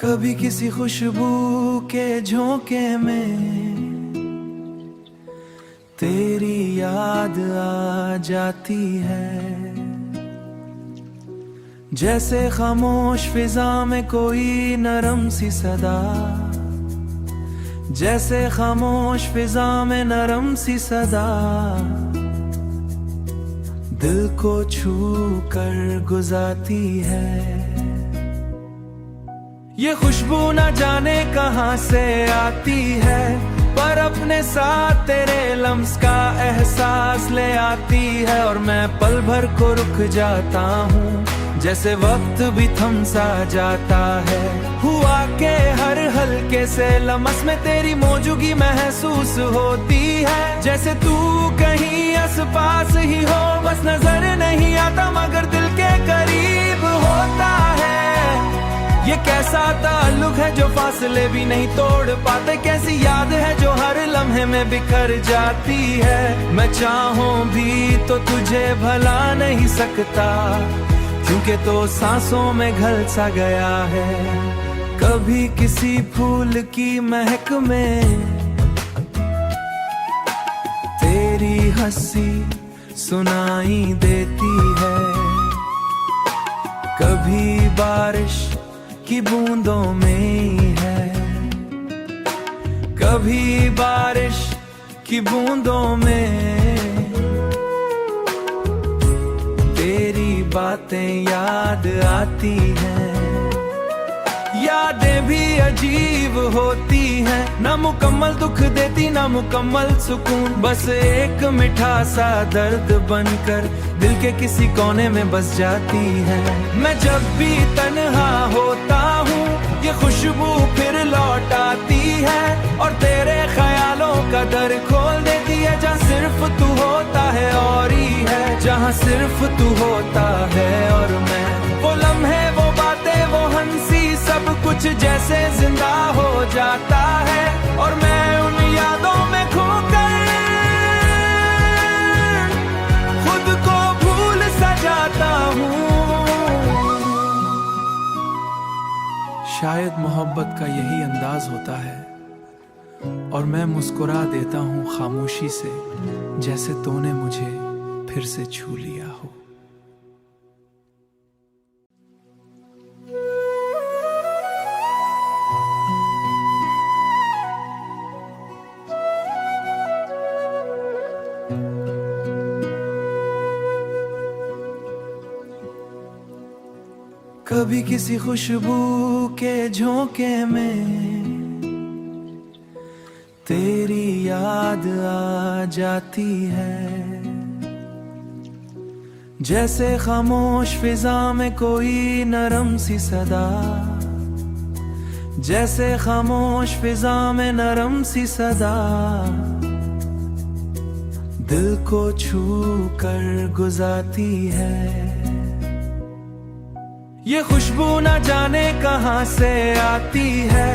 कभी किसी खुशबू के झोंके में तेरी याद आ जाती है। जैसे खामोश फिजा में कोई नरम सी सदा, जैसे खामोश फिजा में नरम सी सदा दिल को छू कर गुजारती है। ये खुशबू न जाने कहां से आती है, पर अपने साथ तेरे लम्स का एहसास ले आती है। और मैं पल भर को रुक जाता हूँ, जैसे वक्त भी थम सा जाता है। हुआ के हर हल्के से लम्स में तेरी मौजूदगी महसूस होती है। जैसे तू कहीं आस पास ही हो, बस नजर नहीं आता मगर दिल के करीब होता है। ये कैसा ताल्लुक है जो फासले भी नहीं तोड़ पाते, कैसी याद है जो हर लम्हे में बिखर जाती है। मैं चाहूं भी तो तुझे भला नहीं सकता, क्योंकि तो सांसों में घुल सा गया है। कभी किसी फूल की महक में तेरी हंसी सुनाई देती है, कभी बारिश की बूंदों में है, कभी बारिश की बूंदों में तेरी बातें याद आती हैं। यादें भी अजीब होती हैं, ना मुकम्मल दुख देती ना मुकम्मल सुकून, बस एक मीठा सा दर्द बनकर दिल के किसी कोने में बस जाती है। मैं जब भी तन्हा होता हूँ ये खुशबू फिर लौट आती है, और तेरे ख्यालों का दर खोल देती है। जहाँ सिर्फ तू होता है और ही है, जहाँ सिर्फ तू होता है और मैं। वो लम्हे वो बातें वो हंसी सब कुछ जैसे जिंदा हो जाता है, और मैं उन यादों में खोकर खुद को भूल सा जाता हूँ। शायद मोहब्बत का यही अंदाज होता है, और मैं मुस्कुरा देता हूँ खामोशी से, जैसे तूने मुझे फिर से छू लिया हो। कभी किसी खुशबू के झोंके में तेरी याद आ जाती है। जैसे खामोश फिजा में कोई नरम सी सदा, जैसे खामोश फिजा में नरम सी सदा दिल को छू कर गुजारती है। ये खुशबू न जाने कहां से आती है,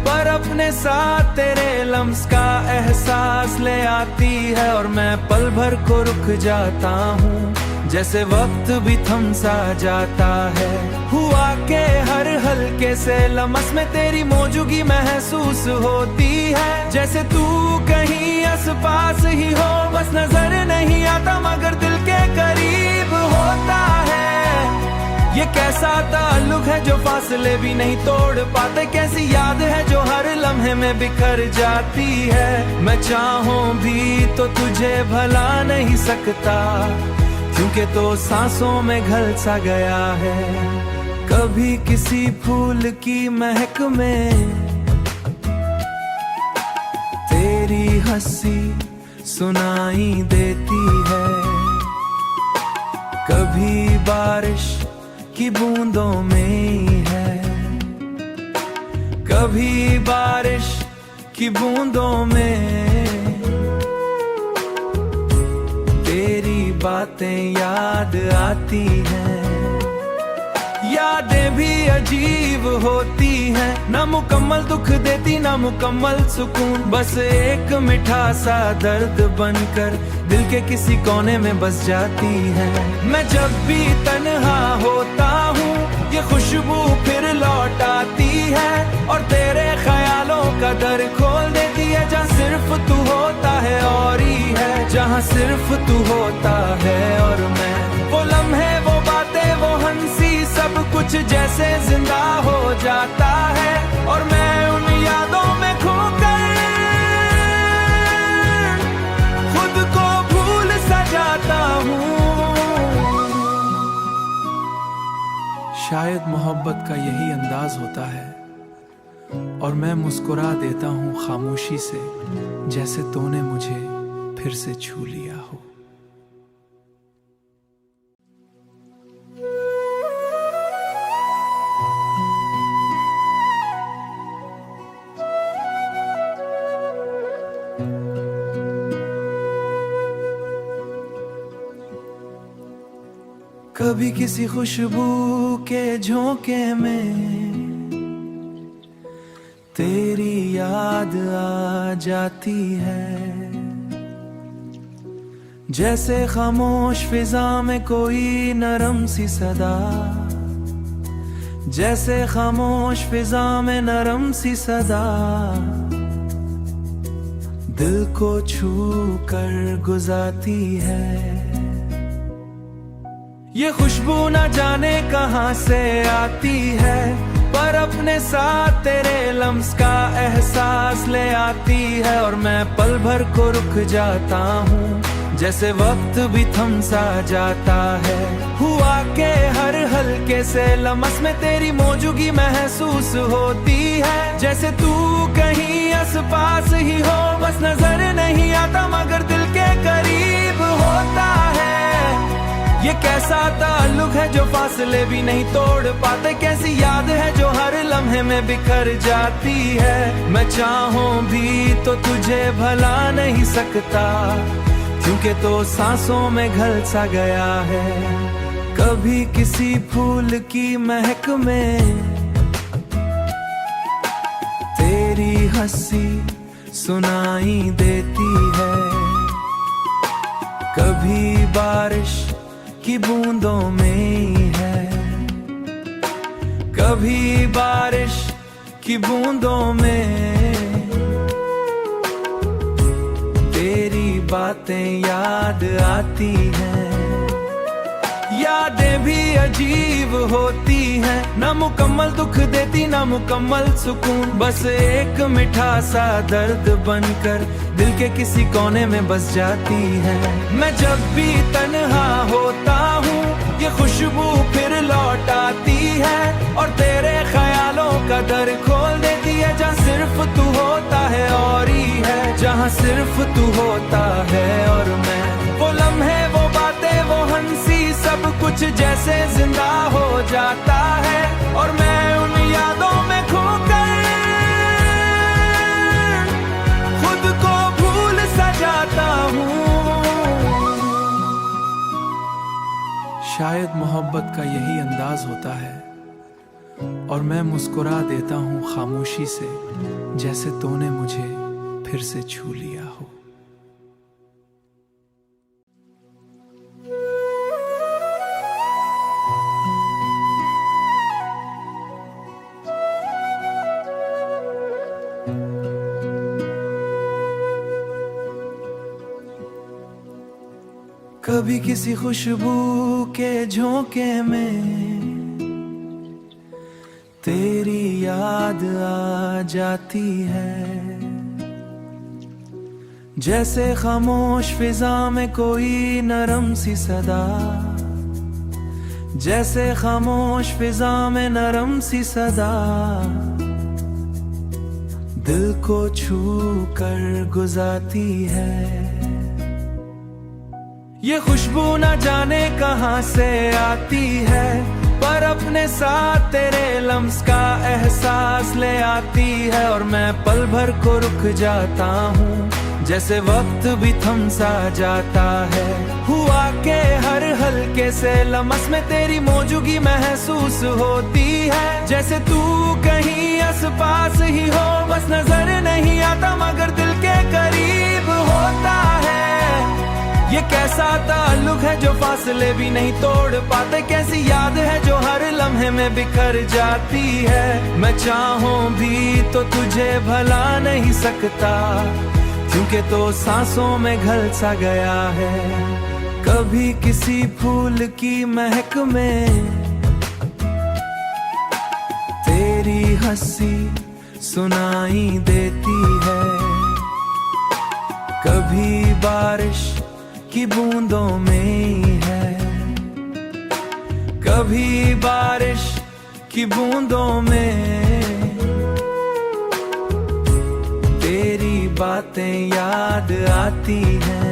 पर अपने साथ तेरे लम्स का एहसास ले आती है। और मैं पल भर को रुक जाता हूँ, जैसे वक्त भी थम सा जाता है। हुआ के हर हल्के से लम्स में तेरी मौजूदगी महसूस होती है। जैसे तू कहीं आस पास ही हो, बस नजर नहीं आता मगर दिल के करीब होता है। ये कैसा ताल्लुक है जो फासले भी नहीं तोड़ पाते, कैसी याद है जो हर लम्हे में बिखर जाती है। मैं चाहूं भी तो तुझे भला नहीं सकता, क्योंकि तो सांसों में घुल सा गया है। कभी किसी फूल की महक में तेरी हंसी सुनाई देती है, कभी बारिश की बूंदों में है, कभी बारिश की बूंदों में तेरी बातें याद आती हैं। यादें भी अजीब होती हैं, ना मुकम्मल दुख देती ना मुकम्मल सुकून, बस एक मीठा सा दर्द बनकर दिल के किसी कोने में बस जाती है। मैं जब भी तन्हा होता हूँ ये खुशबू फिर लौट आती है, सिर्फ तू होता है और मैं। वो लम्हे, वो बातें, वो हंसी, सब कुछ जैसे जिंदा हो जाता है और मैं उन यादों में खोकर खुद को भूल सा जाता हूँ। शायद मोहब्बत का यही अंदाज होता है और मैं मुस्कुरा देता हूँ खामोशी से, जैसे तूने मुझे फिर से छू लिया हो। कभी किसी खुशबू के झोंके में तेरी याद आ जाती है, जैसे खामोश फिजा में कोई नरम सी सदा, जैसे खामोश फिजा में नरम सी सदा दिल को छू कर गुजारती है। ये खुशबू न जाने कहां से आती है, पर अपने साथ तेरे लम्स का एहसास ले आती है और मैं पल भर को रुक जाता हूँ, जैसे वक्त भी थम सा जाता है। हुआ के हर हल्के से लम्स में तेरी मौजूदगी महसूस होती है, जैसे तू कहीं आस पास ही हो, बस नजर नहीं आता मगर दिल के करीब होता है। ये कैसा ताल्लुक है जो फासले भी नहीं तोड़ पाते, कैसी याद है जो हर लम्हे में बिखर जाती है। मैं चाहूं भी तो तुझे भला नहीं सकता, क्योंकि तो सांसों में घुल सा गया है। कभी किसी फूल की महक में तेरी हंसी सुनाई देती है, कभी बारिश की बूंदों में है, कभी बारिश की बूंदों में तेरी बातें याद आती हैं। यादें भी अजीब होती हैं, ना मुकम्मल दुख देती ना मुकम्मल सुकून, बस एक मीठा सा दर्द बनकर दिल के किसी कोने में बस जाती है। मैं जब भी तन्हा होता हूँ ये खुशबू फिर लौट आती है और तेरे ख्यालों का दर खोल देती है। जहाँ सिर्फ तू होता है और ही है, जहाँ सिर्फ तू होता है और मैं। वो लम्हे, वो बातें, वो हंसी, सब कुछ जैसे जिंदा हो जाता है और मैं उन यादों में खोकर खुद को भूल सा जाता हूँ। शायद मोहब्बत का यही अंदाज होता है और मैं मुस्कुरा देता हूँ खामोशी से, जैसे तूने मुझे फिर से छू लिया हो। कभी किसी खुशबू के झोंके में तेरी याद आ जाती है, जैसे खामोश फिजा में कोई नरम सी सदा, जैसे खामोश फिजा में नरम सी सदा दिल को छू कर गुजारती है। ये खुशबू न जाने कहां से आती है, पर अपने साथ तेरे लम्स का एहसास ले आती है और मैं पल भर को रुक जाता हूँ, जैसे वक्त भी थम सा जाता है। हुआ के हर हल्के से लम्स में तेरी मौजूदगी महसूस होती है, जैसे तू कहीं आस पास ही हो, बस नजर नहीं आता मगर दिल के करीब होता है। ये कैसा ताल्लुक है जो फासले भी नहीं तोड़ पाते, कैसी याद है जो हर लम्हे में बिखर जाती है। मैं चाहूं भी तो तुझे भला नहीं सकता, क्योंकि तो सांसों में घुल सा गया है। कभी किसी फूल की महक में तेरी हंसी सुनाई देती है, कभी बारिश की बूंदों में है, कभी बारिश की बूंदों में तेरी बातें याद आती हैं।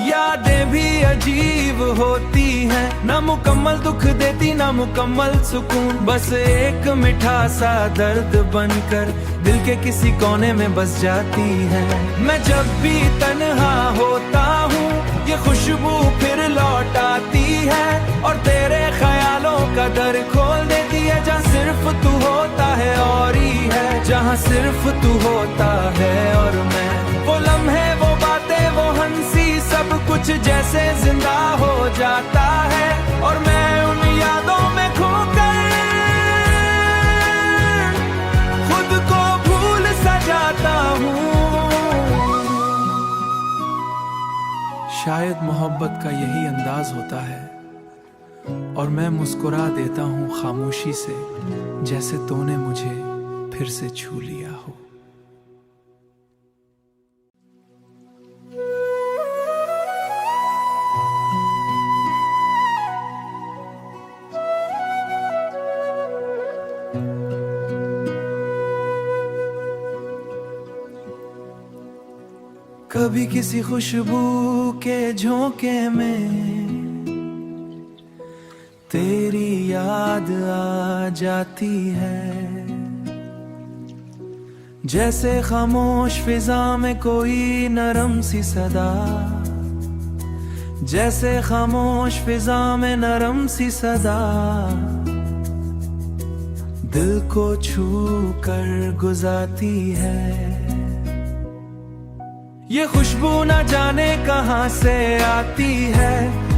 यादें भी अजीब होती हैं, ना मुकम्मल दुख देती ना मुकम्मल सुकून, बस एक मीठा सा दर्द बनकर दिल के किसी कोने में बस जाती है। मैं जब भी तन्हा होता हूँ ये खुशबू फिर लौट आती है, और तेरे ख्यालों का दर खोल देती है। जहाँ सिर्फ तू होता है और ही है, जहाँ सिर्फ तू होता है और मैं, वो लम्हे वो बातें वो हंसी सब कुछ जैसे जिंदा हो जाता है, और मैं उन यादों में खोकर खुद को भूल सा जाता हूँ। शायद मोहब्बत का यही अंदाज होता है, और मैं मुस्कुरा देता हूँ खामोशी से, जैसे तूने मुझे फिर से छू लिया हो। कभी किसी खुशबू के झोंके में तेरी याद आ जाती है, जैसे खामोश फिजा में कोई नरम सी सदा, जैसे खामोश फिजा में नरम सी सदा दिल को छू कर गुजारती है। ये खुशबू न जाने कहां से आती है,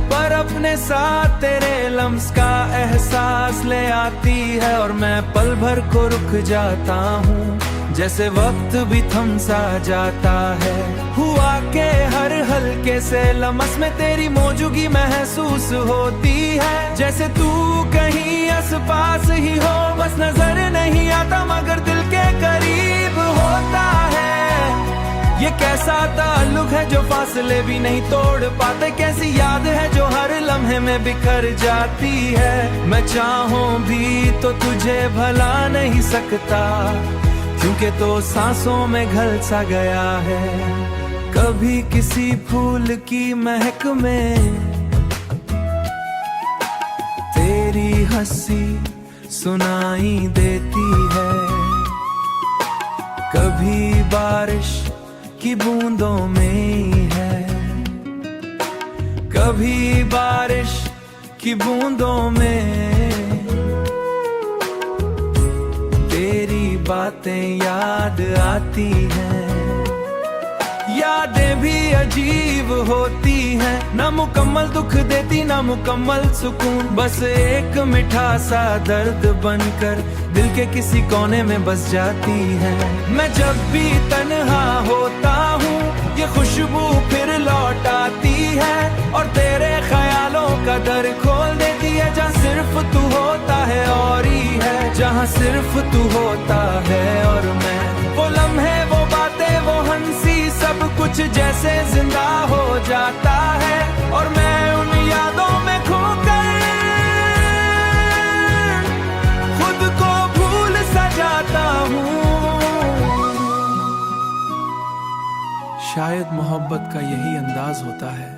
पर अपने साथ तेरे लम्स का एहसास ले आती है, और मैं पल भर को रुक जाता हूँ, जैसे वक्त भी थम सा जाता है। हुआ के हर हल्के से लम्स में तेरी मौजूदगी महसूस होती है, जैसे तू कहीं आस पास ही हो, बस नजर नहीं आता मगर दिल के करीब होता है। ये कैसा ताल्लुक है जो फासले भी नहीं तोड़ पाते, कैसी याद है जो हर लम्हे में बिखर जाती है। मैं चाहूं भी तो तुझे भला नहीं सकता, क्योंकि तो सांसों में घुल सा गया है। कभी किसी फूल की महक में तेरी हंसी सुनाई देती है, कभी बारिश की बूंदों में है, कभी बारिश की बूंदों में तेरी बातें याद आती हैं। यादें भी अजीब होती हैं, ना मुकम्मल दुख देती ना मुकम्मल सुकून, बस एक मीठा सा दर्द बनकर दिल के किसी कोने में बस जाती है। मैं जब भी तन्हा होता हूँ ये खुशबू फिर लौट आती है, और तेरे ख्यालों का दर खोल देती है। जहाँ सिर्फ तू होता है और ही है, जहाँ सिर्फ तू होता है और मैं, वो लम्हे वो बातें वो हंसी सब कुछ जैसे जिंदा हो जाता है, और मैं उन यादों में खोकर खुद को भूल सा जाता हूँ। शायद मोहब्बत का यही अंदाज होता है,